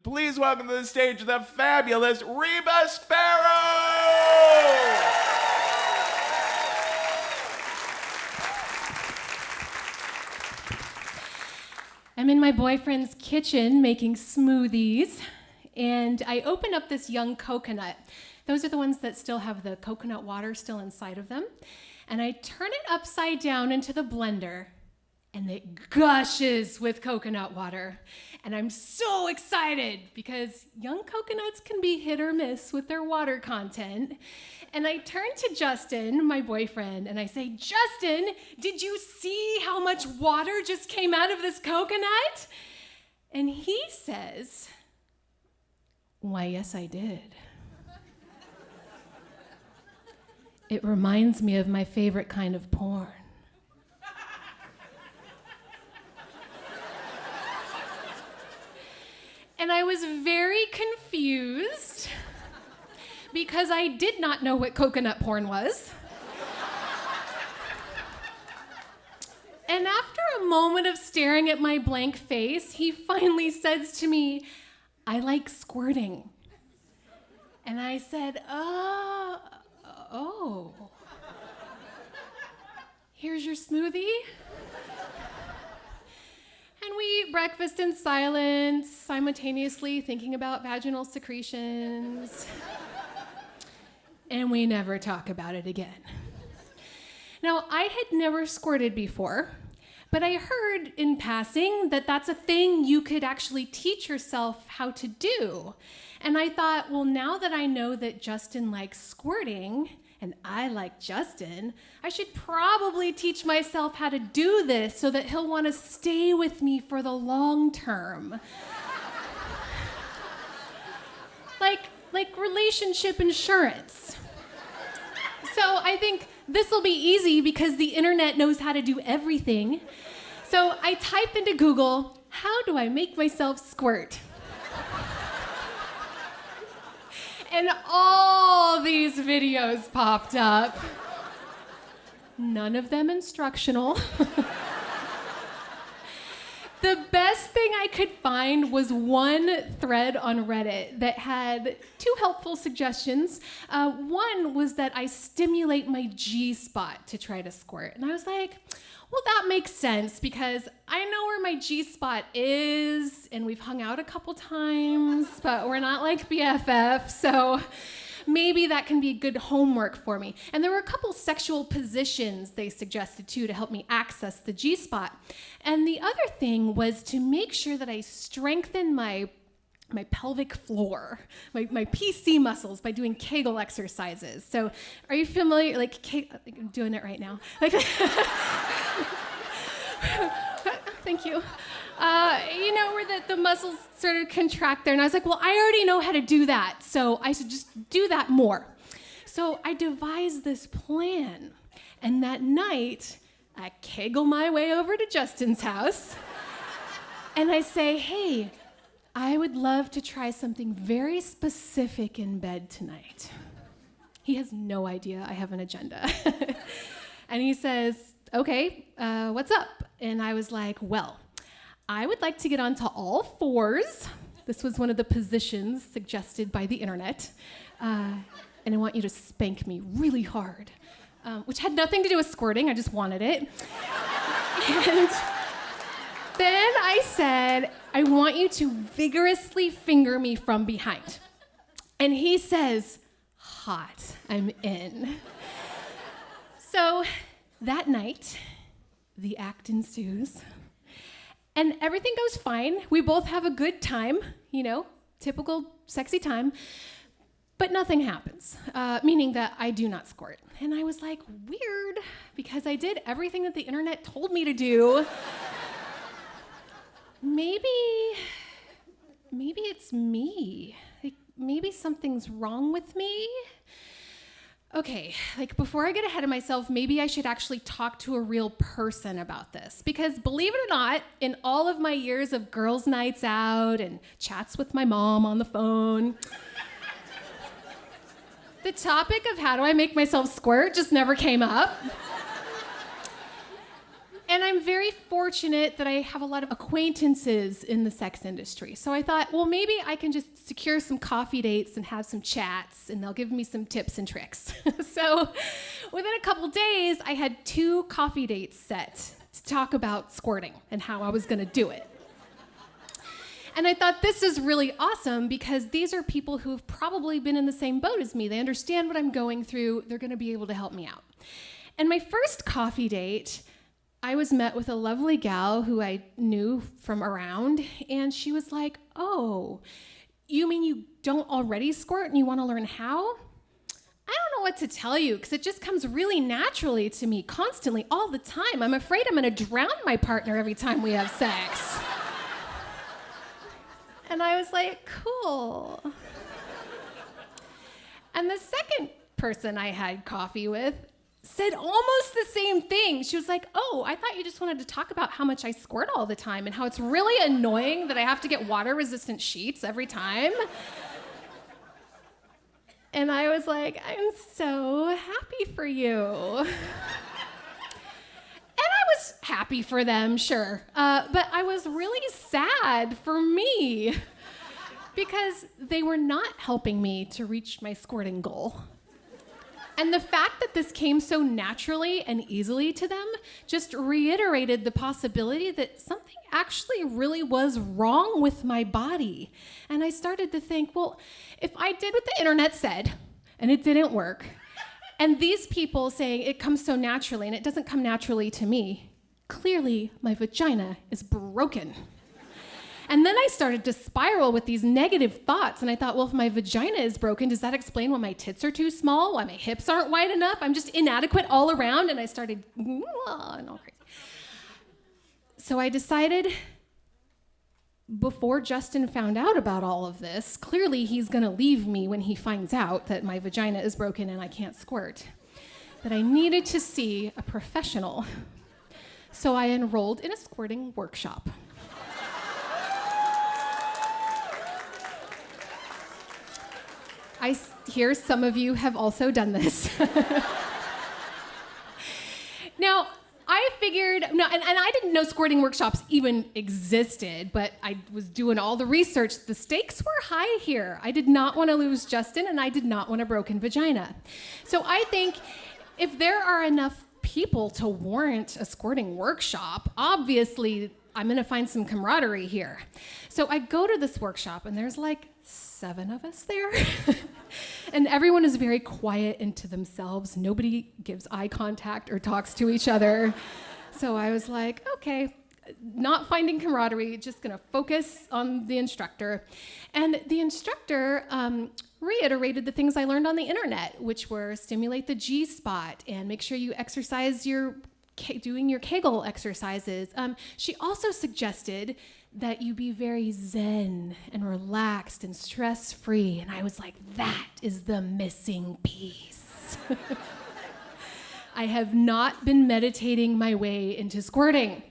Please welcome to the stage the fabulous Reba Sparrow! I'm in my boyfriend's kitchen making smoothies, and I open up this young coconut. Those are the ones that still have the coconut water still inside of them. And I turn it upside down into the blender, and it gushes with coconut water. And I'm so excited because young coconuts can be hit or miss with their water content. And I turn to Justin, my boyfriend, and I say, Justin, did you see how much water just came out of this coconut? And he says, why, yes, I did. It reminds me of my favorite kind of porn. And I was very confused because I did not know what coconut porn was. And after a moment of staring at my blank face, he finally says to me, I like squirting. And I said, oh. Here's your smoothie. And we eat breakfast in silence, simultaneously thinking about vaginal secretions. And we never talk about it again. Now, I had never squirted before, but I heard in passing that that's a thing you could actually teach yourself how to do. And I thought, well, now that I know that Justin likes squirting, and I like Justin, I should probably teach myself how to do this so that he'll want to stay with me for the long term. like relationship insurance. So I think this will be easy because the internet knows how to do everything. So I type into Google, how do I make myself squirt? And all these videos popped up. None of them instructional. The best thing I could find was one thread on Reddit that had two helpful suggestions. One was that I stimulate my G-spot to try to squirt. And I was like, well, that makes sense because I know where my G-spot is, and we've hung out a couple times, but we're not like BFF, so maybe that can be good homework for me. And there were a couple sexual positions they suggested too to help me access the G-spot. And the other thing was to make sure that I strengthen my pelvic floor, my PC muscles by doing Kegel exercises. So are you familiar, I'm doing it right now. Thank you. Where the muscles sort of contract there. And I was like, well, I already know how to do that. So I should just do that more. So I devised this plan. And that night, I Kegel my way over to Justin's house. And I say, hey, I would love to try something very specific in bed tonight. He has no idea I have an agenda. And he says, okay, what's up? And I was like, well, I would like to get onto all fours. This was one of the positions suggested by the internet. And I want you to spank me really hard, which had nothing to do with squirting. I just wanted it. And then I said, I want you to vigorously finger me from behind. And he says, hot, I'm in. So that night, the act ensues. And everything goes fine. We both have a good time, typical sexy time. But nothing happens, meaning that I do not squirt. And I was like, weird, because I did everything that the internet told me to do. Maybe it's me. Maybe something's wrong with me. Okay, before I get ahead of myself, maybe I should actually talk to a real person about this. Because believe it or not, in all of my years of girls' nights out and chats with my mom on the phone, the topic of how do I make myself squirt just never came up. And I'm very fortunate that I have a lot of acquaintances in the sex industry. So I thought, well, maybe I can just secure some coffee dates and have some chats, and they'll give me some tips and tricks. So within a couple days, I had 2 coffee dates set to talk about squirting and how I was going to do it. And I thought, this is really awesome because these are people who've probably been in the same boat as me. They understand what I'm going through. They're going to be able to help me out. And my first coffee date, I was met with a lovely gal who I knew from around, and she was like, oh, you mean you don't already squirt and you want to learn how? I don't know what to tell you because it just comes really naturally to me constantly, all the time. I'm afraid I'm going to drown my partner every time we have sex. And I was like, cool. And the second person I had coffee with said almost the same thing. She was like, oh, I thought you just wanted to talk about how much I squirt all the time and how it's really annoying that I have to get water-resistant sheets every time. And I was like, I'm so happy for you. And I was happy for them, sure. But I was really sad for me because they were not helping me to reach my squirting goal. And the fact that this came so naturally and easily to them just reiterated the possibility that something actually really was wrong with my body. And I started to think, well, if I did what the internet said and it didn't work, and these people saying it comes so naturally and it doesn't come naturally to me, clearly my vagina is broken. And then I started to spiral with these negative thoughts. And I thought, well, if my vagina is broken, does that explain why my tits are too small? Why my hips aren't wide enough? I'm just inadequate all around. And I started, and all crazy. So I decided, before Justin found out about all of this, clearly he's going to leave me when he finds out that my vagina is broken and I can't squirt, that I needed to see a professional. So I enrolled in a squirting workshop. I hear some of you have also done this. Now, I figured, and I didn't know squirting workshops even existed, but I was doing all the research. The stakes were high here. I did not want to lose Justin, and I did not want a broken vagina. So I think if there are enough people to warrant a squirting workshop, obviously I'm going to find some camaraderie here. So I go to this workshop, and there's like 7 of us there. And everyone is very quiet and to themselves. Nobody gives eye contact or talks to each other. So I was like, okay, not finding camaraderie, just gonna focus on the instructor. And the instructor reiterated the things I learned on the internet, which were stimulate the G-spot and make sure you exercise doing your Kegel exercises. She also suggested that you be very zen and relaxed and stress-free. And I was like, that is the missing piece. I have not been meditating my way into squirting.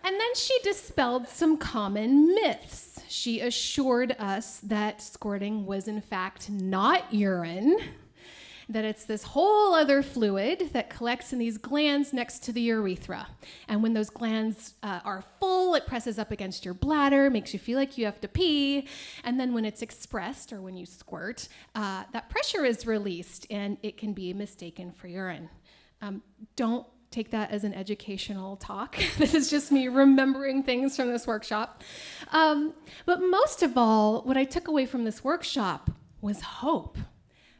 And then she dispelled some common myths. She assured us that squirting was in fact not urine, that it's this whole other fluid that collects in these glands next to the urethra. And when those glands are full, it presses up against your bladder, makes you feel like you have to pee. And then when it's expressed, or when you squirt, that pressure is released and it can be mistaken for urine. Don't take that as an educational talk. This is just me remembering things from this workshop. But most of all, what I took away from this workshop was hope.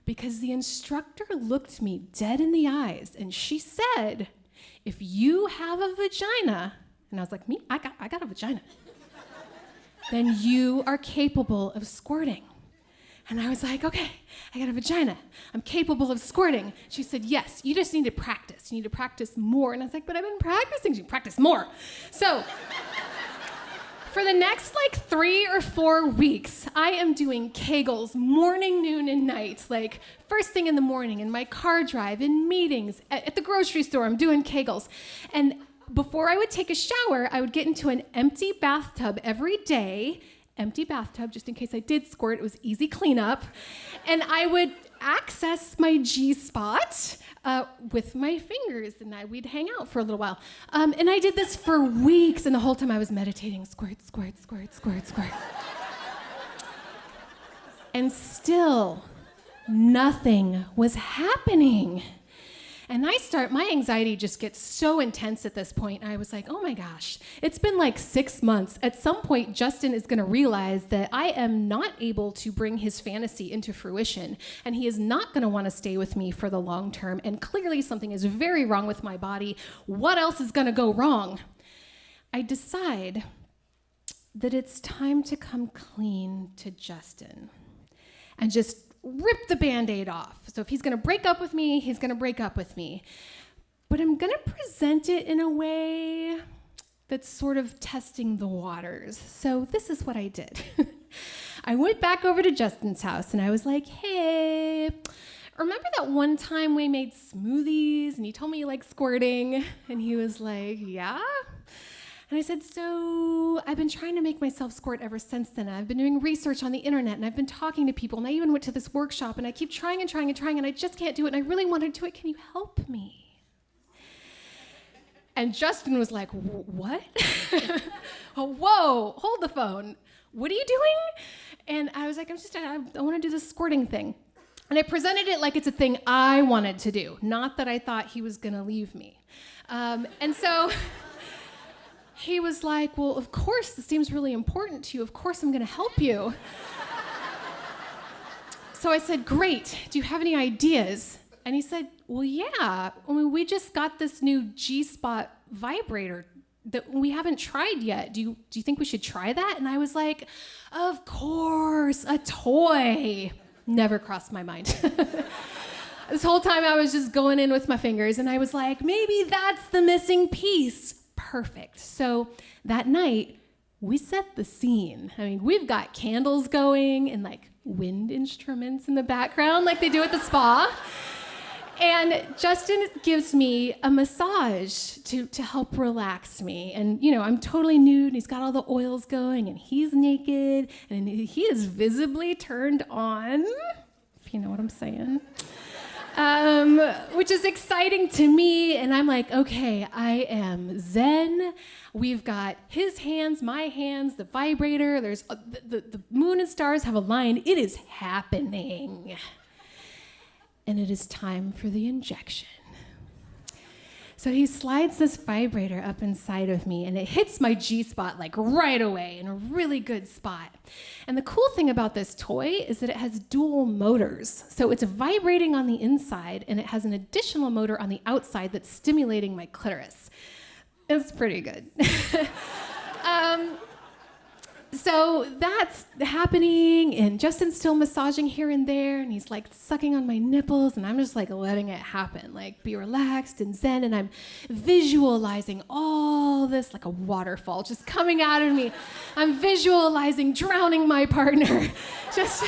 Because the instructor looked me dead in the eyes and she said, if you have a vagina, and I was like, me? I got a vagina. Then you are capable of squirting. And I was like, okay, I got a vagina. I'm capable of squirting. She said, yes, you just need to practice. You need to practice more. And I was like, but I've been practicing. She practice more. So for the next 3 or 4 weeks, I am doing Kegels morning, noon, and night. Like first thing in the morning, in my car drive, in meetings, at the grocery store, I'm doing Kegels. And before I would take a shower, I would get into an empty bathtub every day empty bathtub, just in case I did squirt. It was easy cleanup. And I would access my G-spot with my fingers, and we'd hang out for a little while. And I did this for weeks, and the whole time I was meditating, squirt, squirt, squirt, squirt, squirt. And still, nothing was happening. And my anxiety just gets so intense at this point. I was like, oh my gosh, it's been like 6 months. At some point, Justin is gonna realize that I am not able to bring his fantasy into fruition, and he is not gonna wanna stay with me for the long term, and clearly something is very wrong with my body. What else is gonna go wrong? I decide that it's time to come clean to Justin and just rip the Band-Aid off. So if he's gonna break up with me, he's gonna break up with me. But I'm gonna present it in a way that's sort of testing the waters. So this is what I did. I went back over to Justin's house and I was like, hey, remember that one time we made smoothies and you told me you like squirting? And he was like, yeah? And I said, so I've been trying to make myself squirt ever since then. I've been doing research on the internet, and I've been talking to people, and I even went to this workshop, and I keep trying and trying and trying, and I just can't do it, and I really want to do it. Can you help me? And Justin was like, what? Whoa, hold the phone. What are you doing? And I was like, I want to do this squirting thing. And I presented it like it's a thing I wanted to do, not that I thought he was going to leave me. And so he was like, well, of course, this seems really important to you. Of course, I'm gonna help you. So I said, great, do you have any ideas? And he said, well, yeah, I mean, we just got this new G-spot vibrator that we haven't tried yet. Do you think we should try that? And I was like, of course, a toy. Never crossed my mind. This whole time I was just going in with my fingers, and I was like, maybe that's the missing piece. Perfect. So that night, we set the scene. I mean, we've got candles going and like wind instruments in the background like they do at the spa. And Justin gives me a massage to help relax me. And, you know, I'm totally nude, and he's got all the oils going, and he's naked, and he is visibly turned on, if you know what I'm saying. Which is exciting to me, and I'm like, okay, I am zen. We've got his hands, my hands, the vibrator. There's the moon and stars have aligned. It is happening, and it is time for the injection. So he slides this vibrator up inside of me, and it hits my G-spot like right away in a really good spot. And the cool thing about this toy is that it has dual motors. So it's vibrating on the inside, and it has an additional motor on the outside that's stimulating my clitoris. It's pretty good. So that's happening, and Justin's still massaging here and there, and he's like sucking on my nipples, and I'm just like letting it happen, like be relaxed and zen, and I'm visualizing all this like a waterfall just coming out of me. I'm visualizing drowning my partner. Just,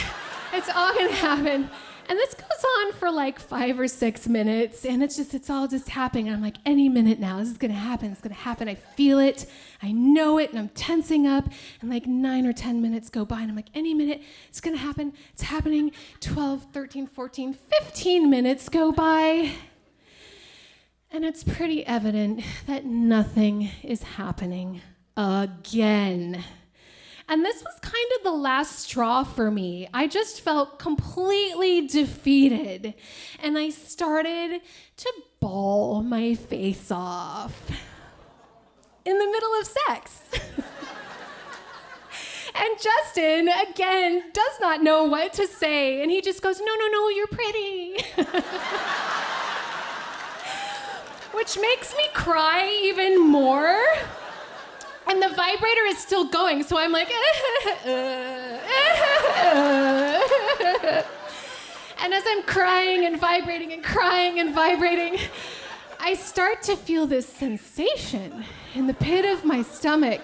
it's all gonna happen. And this goes on for like 5 or 6 minutes, and it's all just happening. And I'm like, any minute now, this is gonna happen, it's gonna happen. I feel it, I know it, and I'm tensing up, and like 9 or 10 minutes go by, and I'm like, any minute, it's gonna happen, it's happening. 12, 13, 14, 15 minutes go by, and it's pretty evident that nothing is happening again. And this was kind of the last straw for me. I just felt completely defeated. And I started to bawl my face off in the middle of sex. And Justin, again, does not know what to say. And he just goes, no, you're pretty. Which makes me cry even more. And the vibrator is still going, so I'm like, and as I'm crying and vibrating and crying and vibrating, I start to feel this sensation in the pit of my stomach.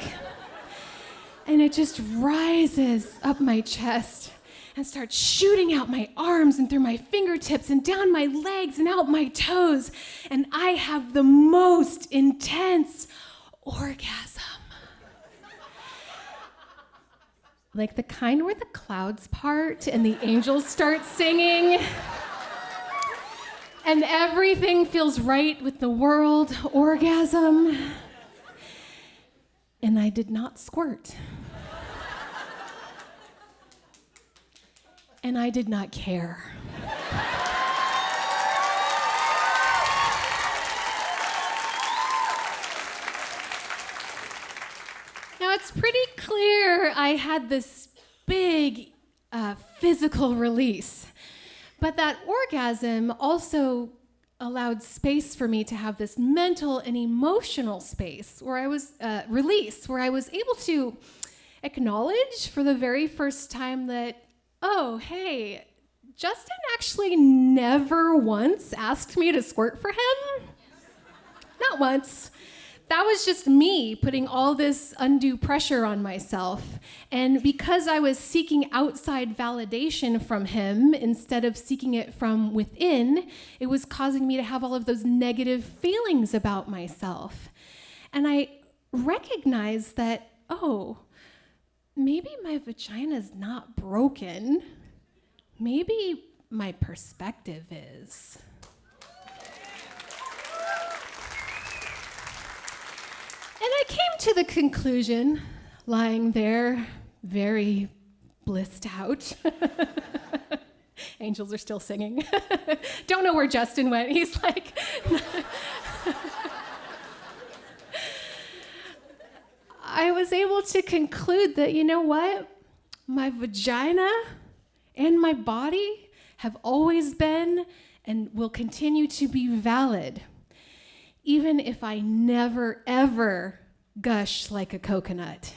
And it just rises up my chest and starts shooting out my arms and through my fingertips and down my legs and out my toes. And I have the most intense orgasm. Like the kind where the clouds part and the angels start singing. And everything feels right with the world orgasm. And I did not squirt. And I did not care. Now it's pretty clear I had this big physical release. But that orgasm also allowed space for me to have this mental and emotional space where I was release, where I was able to acknowledge for the very first time that, oh, hey, Justin actually never once asked me to squirt for him. Not once. That was just me putting all this undue pressure on myself. And because I was seeking outside validation from him instead of seeking it from within, it was causing me to have all of those negative feelings about myself. And I recognized that, oh, maybe my vagina's not broken. Maybe my perspective is. And I came to the conclusion, lying there, very blissed out. Angels are still singing. Don't know where Justin went. He's like... I was able to conclude that, you know what? My vagina and my body have always been and will continue to be valid, even if I never, ever gush like a coconut.